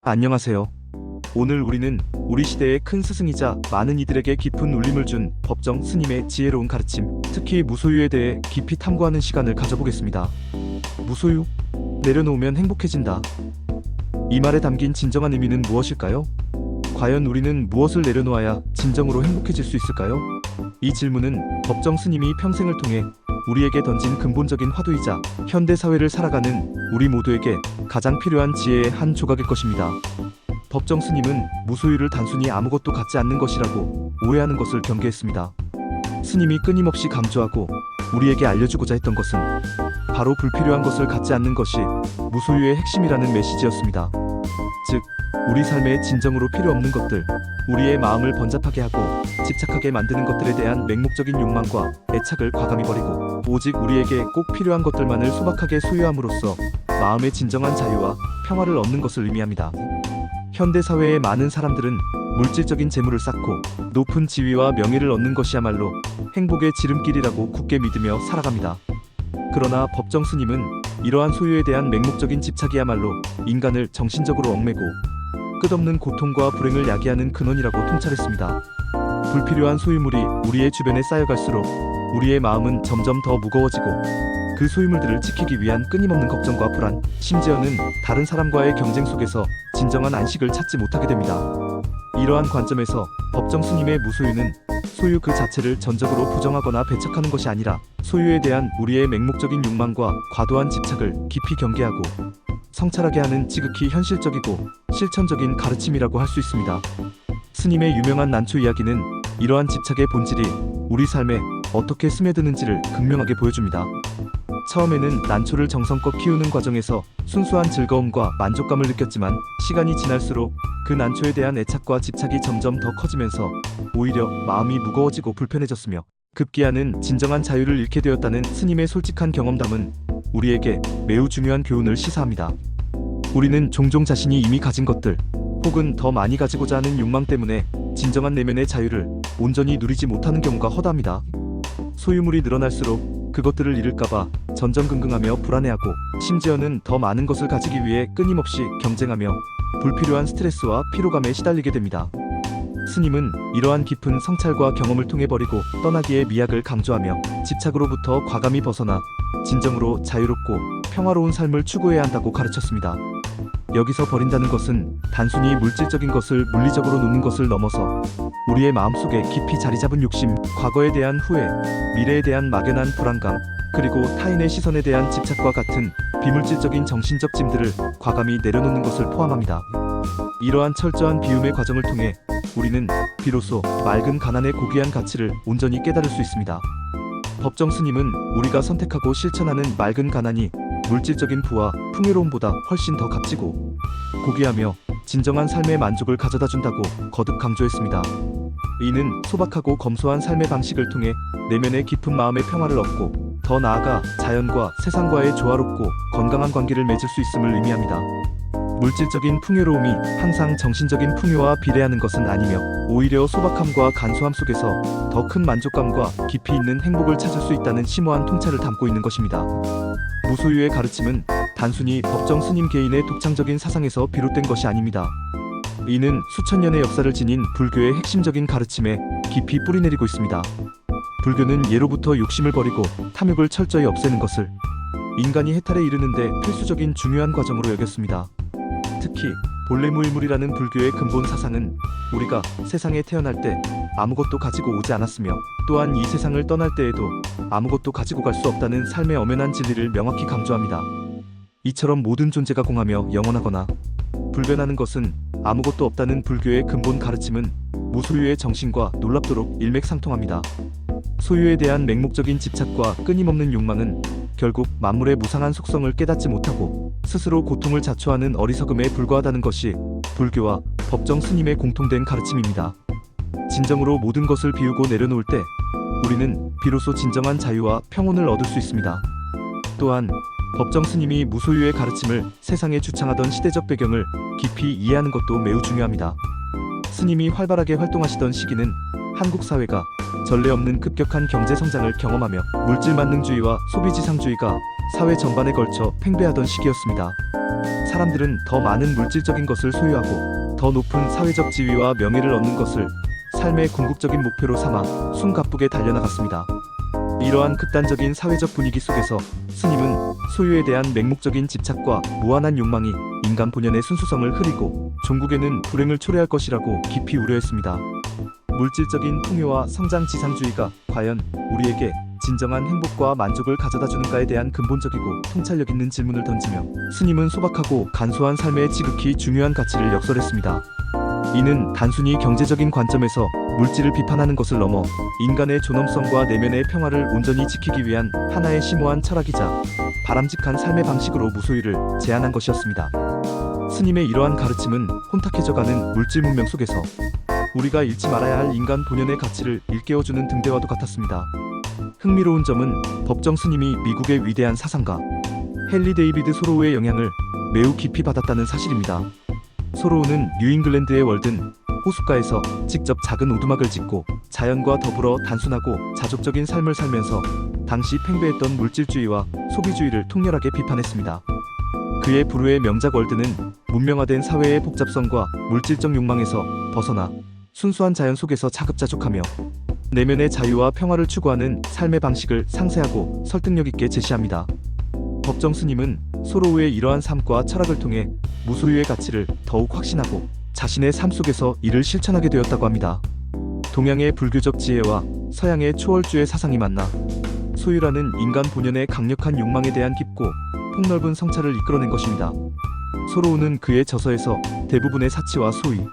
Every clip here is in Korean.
안녕하세요. 오늘 우리는 우리 시대의 큰 스승이자 많은 이들에게 깊은 울림을 준 법정 스님의 지혜로운 가르침, 특히 무소유에 대해 깊이 탐구하는 시간을 가져보겠습니다. 무소유? 내려놓으면 행복해진다. 이 말에 담긴 진정한 의미는 무엇일까요? 과연 우리는 무엇을 내려놓아야 진정으로 행복해질 수 있을까요? 이 질문은 법정 스님이 평생을 통해 우리에게 던진 근본적인 화두이자 현대 사회를 살아가는 우리 모두에게 가장 필요한 지혜의 한 조각일 것입니다. 법정 스님은 무소유를 단순히 아무것도 갖지 않는 것이라고 오해하는 것을 경계했습니다. 스님이 끊임없이 강조하고 우리에게 알려주고자 했던 것은 바로 불필요한 것을 갖지 않는 것이 무소유의 핵심이라는 메시지였습니다. 즉, 우리 삶에 진정으로 필요 없는 것들, 우리의 마음을 번잡하게 하고 집착하게 만드는 것들에 대한 맹목적인 욕망과 애착을 과감히 버리고 오직 우리에게 꼭 필요한 것들만을 소박하게 소유함으로써 마음의 진정한 자유와 평화를 얻는 것을 의미합니다. 현대 사회의 많은 사람들은 물질적인 재물을 쌓고 높은 지위와 명예를 얻는 것이야말로 행복의 지름길이라고 굳게 믿으며 살아갑니다. 그러나 법정 스님은 이러한 소유에 대한 맹목적인 집착이야말로 인간을 정신적으로 얽매고 끝없는 고통과 불행을 야기하는 근원이라고 통찰했습니다. 불필요한 소유물이 우리의 주변에 쌓여갈수록 우리의 마음은 점점 더 무거워지고 그 소유물들을 지키기 위한 끊임없는 걱정과 불안, 심지어는 다른 사람과의 경쟁 속에서 진정한 안식을 찾지 못하게 됩니다. 이러한 관점에서 법정 스님의 무소유는 소유 그 자체를 전적으로 부정하거나 배척하는 것이 아니라 소유에 대한 우리의 맹목적인 욕망과 과도한 집착을 깊이 경계하고 성찰하게 하는 지극히 현실적이고 실천적인 가르침이라고 할 수 있습니다. 스님의 유명한 난초 이야기는 이러한 집착의 본질이 우리 삶에 어떻게 스며드는지를 극명하게 보여줍니다. 처음에는 난초를 정성껏 키우는 과정에서 순수한 즐거움과 만족감을 느꼈지만 시간이 지날수록 그 난초에 대한 애착과 집착이 점점 더 커지면서 오히려 마음이 무거워지고 불편해졌으며 급기야는 진정한 자유를 잃게 되었다는 스님의 솔직한 경험담은 우리에게 매우 중요한 교훈을 시사합니다. 우리는 종종 자신이 이미 가진 것들 혹은 더 많이 가지고자 하는 욕망 때문에 진정한 내면의 자유를 온전히 누리지 못하는 경우가 허다합니다. 소유물이 늘어날수록 그것들을 잃을까봐 전전긍긍하며 불안해하고 심지어는 더 많은 것을 가지기 위해 끊임없이 경쟁하며 불필요한 스트레스와 피로감에 시달리게 됩니다. 스님은 이러한 깊은 성찰과 경험을 통해 버리고 떠나기의 미학을 강조하며 집착으로부터 과감히 벗어나 진정으로 자유롭고 평화로운 삶을 추구해야 한다고 가르쳤습니다. 여기서 버린다는 것은 단순히 물질적인 것을 물리적으로 놓는 것을 넘어서 우리의 마음속에 깊이 자리잡은 욕심, 과거에 대한 후회, 미래에 대한 막연한 불안감, 그리고 타인의 시선에 대한 집착과 같은 비물질적인 정신적 짐들을 과감히 내려놓는 것을 포함합니다. 이러한 철저한 비움의 과정을 통해 우리는 비로소 맑은 가난의 고귀한 가치를 온전히 깨달을 수 있습니다. 법정 스님은 우리가 선택하고 실천하는 맑은 가난이 물질적인 부와 풍요로움보다 훨씬 더 값지고 고귀하며 진정한 삶의 만족을 가져다 준다고 거듭 강조했습니다. 이는 소박하고 검소한 삶의 방식을 통해 내면의 깊은 마음의 평화를 얻고 더 나아가 자연과 세상과의 조화롭고 건강한 관계를 맺을 수 있음을 의미합니다. 물질적인 풍요로움이 항상 정신적인 풍요와 비례하는 것은 아니며 오히려 소박함과 간소함 속에서 더 큰 만족감과 깊이 있는 행복을 찾을 수 있다는 심오한 통찰을 담고 있는 것입니다. 무소유의 가르침은 단순히 법정 스님 개인의 독창적인 사상에서 비롯된 것이 아닙니다. 이는 수천 년의 역사를 지닌 불교의 핵심적인 가르침에 깊이 뿌리내리고 있습니다. 불교는 예로부터 욕심을 버리고 탐욕을 철저히 없애는 것을 인간이 해탈에 이르는데 필수적인 중요한 과정으로 여겼습니다. 특히 본래무일물이라는 불교의 근본 사상은 우리가 세상에 태어날 때 아무것도 가지고 오지 않았으며 또한 이 세상을 떠날 때에도 아무것도 가지고 갈 수 없다는 삶의 엄연한 진리를 명확히 강조합니다. 이처럼 모든 존재가 공하며 영원하거나 불변하는 것은 아무것도 없다는 불교의 근본 가르침은 무소유의 정신과 놀랍도록 일맥상통합니다. 소유에 대한 맹목적인 집착과 끊임없는 욕망은 결국 만물의 무상한 속성을 깨닫지 못하고 스스로 고통을 자초하는 어리석음에 불과하다는 것이 불교와 법정 스님의 공통된 가르침입니다. 진정으로 모든 것을 비우고 내려놓을 때 우리는 비로소 진정한 자유와 평온을 얻을 수 있습니다. 또한 법정 스님이 무소유의 가르침을 세상에 주창하던 시대적 배경을 깊이 이해하는 것도 매우 중요합니다. 스님이 활발하게 활동하시던 시기는 한국 사회가 전례 없는 급격한 경제 성장을 경험하며 물질 만능주의와 소비지상주의가 사회 전반에 걸쳐 팽배하던 시기였습니다. 사람들은 더 많은 물질적인 것을 소유하고 더 높은 사회적 지위와 명예를 얻는 것을 삶의 궁극적인 목표로 삼아 숨가쁘게 달려나갔습니다. 이러한 극단적인 사회적 분위기 속에서 스님은 소유에 대한 맹목적인 집착과 무한한 욕망이 인간 본연의 순수성을 흐리고 종국에는 불행을 초래할 것이라고 깊이 우려했습니다. 물질적인 풍요와 성장 지상주의가 과연 우리에게 진정한 행복과 만족을 가져다 주는가에 대한 근본적이고 통찰력 있는 질문을 던지며 스님은 소박하고 간소한 삶의 지극히 중요한 가치를 역설했습니다. 이는 단순히 경제적인 관점에서 물질을 비판하는 것을 넘어 인간의 존엄성과 내면의 평화를 온전히 지키기 위한 하나의 심오한 철학이자 바람직한 삶의 방식으로 무소유를 제안한 것이었습니다. 스님의 이러한 가르침은 혼탁해져가는 물질 문명 속에서 우리가 잃지 말아야 할 인간 본연의 가치를 일깨워주는 등대와도 같았습니다. 흥미로운 점은 법정 스님이 미국의 위대한 사상가 헨리 데이비드 소로우의 영향을 매우 깊이 받았다는 사실입니다. 소로우는 뉴잉글랜드의 월든 호숫가에서 직접 작은 오두막을 짓고 자연과 더불어 단순하고 자족적인 삶을 살면서 당시 팽배했던 물질주의와 소비주의를 통렬하게 비판했습니다. 그의 불후의 명작 월드는 문명화된 사회의 복잡성과 물질적 욕망에서 벗어나 순수한 자연 속에서 자급자족하며 내면의 자유와 평화를 추구하는 삶의 방식을 상세하고 설득력 있게 제시합니다. 법정 스님은 소로우의 이러한 삶과 철학을 통해 무소유의 가치를 더욱 확신하고 자신의 삶 속에서 이를 실천하게 되었다고 합니다. 동양의 불교적 지혜와 서양의 초월주의 사상이 만나 소유라는 인간 본연의 강력한 욕망에 대한 깊고 폭넓은 성찰을 이끌어낸 것입니다. 소로우는 그의 저서에서 대부분의 사치와 소유,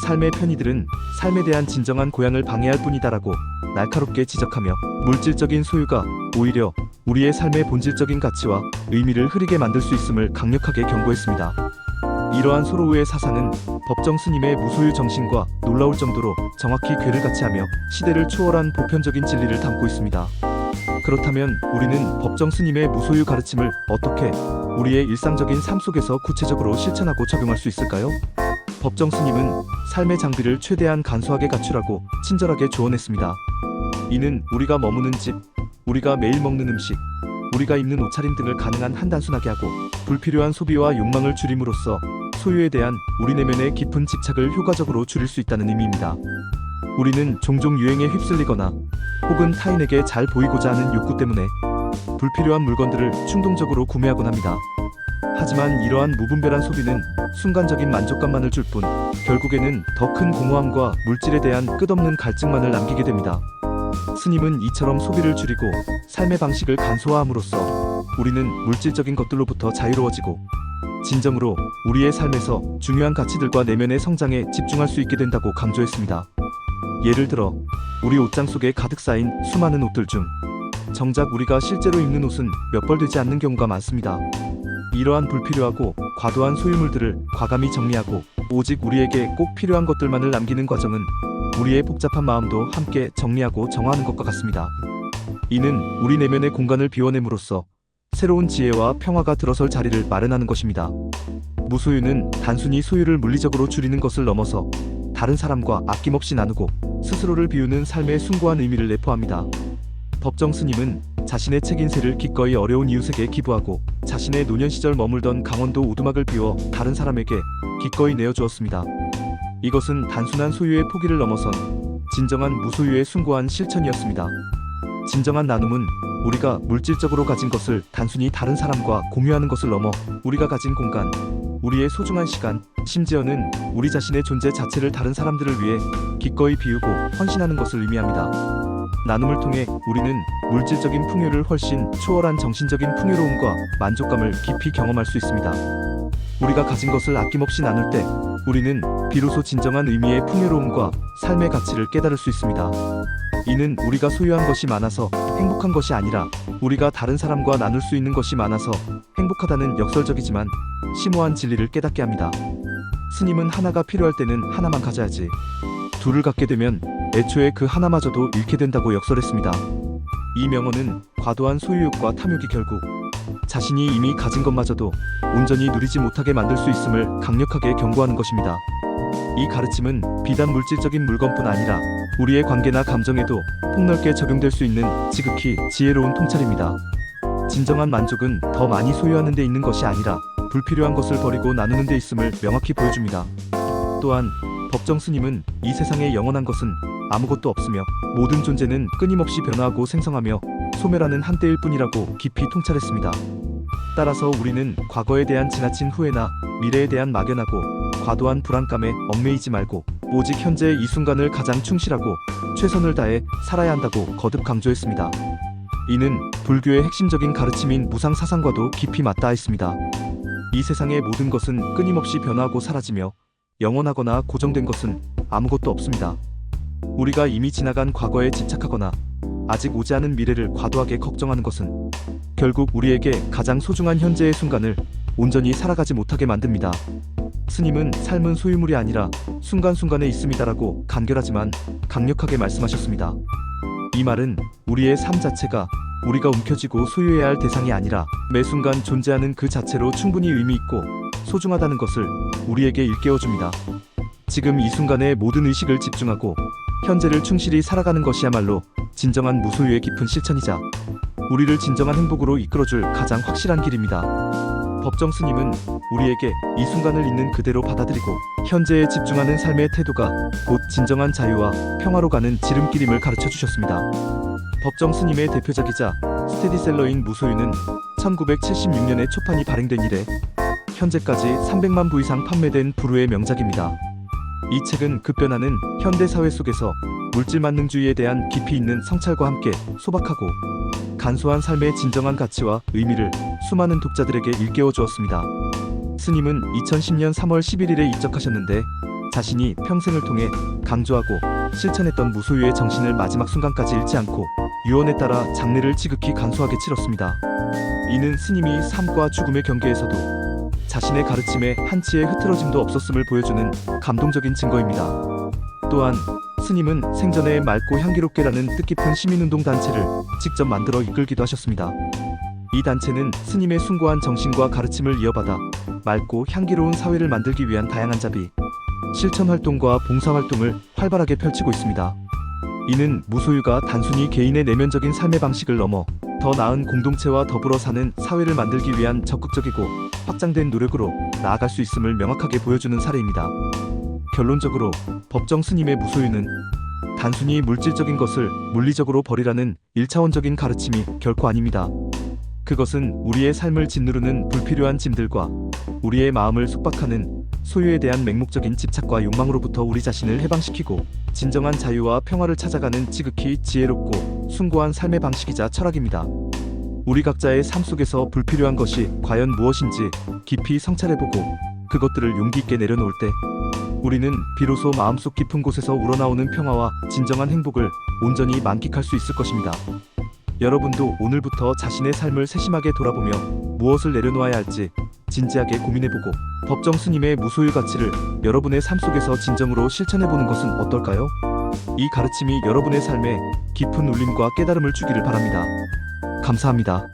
삶의 편의들은 삶에 대한 진정한 고향을 방해할 뿐이다라고 날카롭게 지적하며 물질적인 소유가 오히려 우리의 삶의 본질적인 가치와 의미를 흐리게 만들 수 있음을 강력하게 경고했습니다. 이러한 소로우의 사상은 법정 스님의 무소유 정신과 놀라울 정도로 정확히 궤를 같이하며 시대를 초월한 보편적인 진리를 담고 있습니다. 그렇다면 우리는 법정 스님의 무소유 가르침을 어떻게 우리의 일상적인 삶 속에서 구체적으로 실천하고 적용할 수 있을까요? 법정 스님은 삶의 장비를 최대한 간소하게 갖추라고 친절하게 조언했습니다. 이는 우리가 머무는 집, 우리가 매일 먹는 음식, 우리가 입는 옷차림 등을 가능한 한 단순하게 하고 불필요한 소비와 욕망을 줄임으로써 소유에 대한 우리 내면의 깊은 집착을 효과적으로 줄일 수 있다는 의미입니다. 우리는 종종 유행에 휩쓸리거나 혹은 타인에게 잘 보이고자 하는 욕구 때문에 불필요한 물건들을 충동적으로 구매하곤 합니다. 하지만 이러한 무분별한 소비는 순간적인 만족감만을 줄 뿐 결국에는 더 큰 공허함과 물질에 대한 끝없는 갈증만을 남기게 됩니다. 스님은 이처럼 소비를 줄이고 삶의 방식을 간소화함으로써 우리는 물질적인 것들로부터 자유로워지고 진정으로 우리의 삶에서 중요한 가치들과 내면의 성장에 집중할 수 있게 된다고 강조했습니다. 예를 들어 우리 옷장 속에 가득 쌓인 수많은 옷들 중 정작 우리가 실제로 입는 옷은 몇 벌 되지 않는 경우가 많습니다. 이러한 불필요하고 과도한 소유물들을 과감히 정리하고 오직 우리에게 꼭 필요한 것들만을 남기는 과정은 우리의 복잡한 마음도 함께 정리하고 정화하는 것과 같습니다. 이는 우리 내면의 공간을 비워냄으로써 새로운 지혜와 평화가 들어설 자리를 마련하는 것입니다. 무소유는 단순히 소유를 물리적으로 줄이는 것을 넘어서 다른 사람과 아낌없이 나누고 스스로를 비우는 삶의 숭고한 의미를 내포합니다. 법정 스님은 자신의 책 인쇄를 기꺼이 어려운 이웃에게 기부하고 자신의 노년 시절 머물던 강원도 오두막을 비워 다른 사람에게 기꺼이 내어주었습니다. 이것은 단순한 소유의 포기를 넘어선 진정한 무소유의 숭고한 실천이었습니다. 진정한 나눔은 우리가 물질적으로 가진 것을 단순히 다른 사람과 공유하는 것을 넘어 우리가 가진 공간, 우리의 소중한 시간, 심지어는 우리 자신의 존재 자체를 다른 사람들을 위해 기꺼이 비우고 헌신하는 것을 의미합니다. 나눔을 통해 우리는 물질적인 풍요를 훨씬 초월한 정신적인 풍요로움과 만족감을 깊이 경험할 수 있습니다. 우리가 가진 것을 아낌없이 나눌 때 우리는 비로소 진정한 의미의 풍요로움과 삶의 가치를 깨달을 수 있습니다. 이는 우리가 소유한 것이 많아서 행복한 것이 아니라 우리가 다른 사람과 나눌 수 있는 것이 많아서 행복하다는 역설적이지만 심오한 진리를 깨닫게 합니다. 스님은 하나가 필요할 때는 하나만 가져야지, 둘을 갖게 되면 애초에 그 하나마저도 잃게 된다고 역설했습니다. 이 명언은 과도한 소유욕과 탐욕이 결국 자신이 이미 가진 것마저도 온전히 누리지 못하게 만들 수 있음을 강력하게 경고하는 것입니다. 이 가르침은 비단 물질적인 물건뿐 아니라 우리의 관계나 감정에도 폭넓게 적용될 수 있는 지극히 지혜로운 통찰입니다. 진정한 만족은 더 많이 소유하는 데 있는 것이 아니라 불필요한 것을 버리고 나누는 데 있음을 명확히 보여줍니다. 또한 법정 스님은 이 세상에 영원한 것은 아무것도 없으며 모든 존재는 끊임없이 변화하고 생성하며 소멸하는 한때일 뿐이라고 깊이 통찰했습니다. 따라서 우리는 과거에 대한 지나친 후회나 미래에 대한 막연하고 과도한 불안감에 얽매이지 말고 오직 현재 이 순간을 가장 충실하고 최선을 다해 살아야 한다고 거듭 강조했습니다. 이는 불교의 핵심적인 가르침인 무상 사상과도 깊이 맞닿아 있습니다. 이 세상의 모든 것은 끊임없이 변화하고 사라지며 영원하거나 고정된 것은 아무것도 없습니다. 우리가 이미 지나간 과거에 집착하거나 아직 오지 않은 미래를 과도하게 걱정하는 것은 결국 우리에게 가장 소중한 현재의 순간을 온전히 살아가지 못하게 만듭니다. 스님은 삶은 소유물이 아니라 순간순간에 있음이다라고 간결하지만 강력하게 말씀하셨습니다. 이 말은 우리의 삶 자체가 우리가 움켜쥐고 소유해야 할 대상이 아니라 매 순간 존재하는 그 자체로 충분히 의미 있고 소중하다는 것을 우리에게 일깨워줍니다. 지금 이 순간에 모든 의식을 집중하고 현재를 충실히 살아가는 것이야말로 진정한 무소유의 깊은 실천이자 우리를 진정한 행복으로 이끌어줄 가장 확실한 길입니다. 법정 스님은 우리에게 이 순간을 있는 그대로 받아들이고 현재에 집중하는 삶의 태도가 곧 진정한 자유와 평화로 가는 지름길임을 가르쳐 주셨습니다. 법정 스님의 대표작이자 스테디셀러인 무소유는 1976년에 초판이 발행된 이래 현재까지 300만 부 이상 판매된 불후의 명작입니다. 이 책은 급변하는 현대 사회 속에서 물질 만능주의에 대한 깊이 있는 성찰과 함께 소박하고 간소한 삶의 진정한 가치와 의미를 수많은 독자들에게 일깨워 주었습니다. 스님은 2010년 3월 11일에 입적하셨는데 자신이 평생을 통해 강조하고 실천했던 무소유의 정신을 마지막 순간까지 잃지 않고 유언에 따라 장례를 지극히 간소하게 치렀습니다. 이는 스님이 삶과 죽음의 경계에서도 자신의 가르침에 한치의 흐트러짐도 없었음을 보여주는 감동적인 증거입니다. 또한 스님은 생전에 맑고 향기롭게라는 뜻깊은 시민운동 단체를 직접 만들어 이끌기도 하셨습니다. 이 단체는 스님의 숭고한 정신과 가르침을 이어받아 맑고 향기로운 사회를 만들기 위한 다양한 자비, 실천 활동과 봉사 활동을 활발하게 펼치고 있습니다. 이는 무소유가 단순히 개인의 내면적인 삶의 방식을 넘어 더 나은 공동체와 더불어 사는 사회를 만들기 위한 적극적이고 확장된 노력으로 나아갈 수 있음을 명확하게 보여주는 사례입니다. 결론적으로 법정 스님의 무소유는 단순히 물질적인 것을 물리적으로 버리라는 1차원적인 가르침이 결코 아닙니다. 그것은 우리의 삶을 짓누르는 불필요한 짐들과 우리의 마음을 속박하는 소유에 대한 맹목적인 집착과 욕망으로부터 우리 자신을 해방시키고 진정한 자유와 평화를 찾아가는 지극히 지혜롭고 숭고한 삶의 방식이자 철학입니다. 우리 각자의 삶 속에서 불필요한 것이 과연 무엇인지 깊이 성찰해보고 그것들을 용기 있게 내려놓을 때 우리는 비로소 마음속 깊은 곳에서 우러나오는 평화와 진정한 행복을 온전히 만끽할 수 있을 것입니다. 여러분도 오늘부터 자신의 삶을 세심하게 돌아보며 무엇을 내려놓아야 할지 진지하게 고민해보고 법정 스님의 무소유 가치를 여러분의 삶 속에서 진정으로 실천해보는 것은 어떨까요? 이 가르침이 여러분의 삶에 깊은 울림과 깨달음을 주기를 바랍니다. 감사합니다.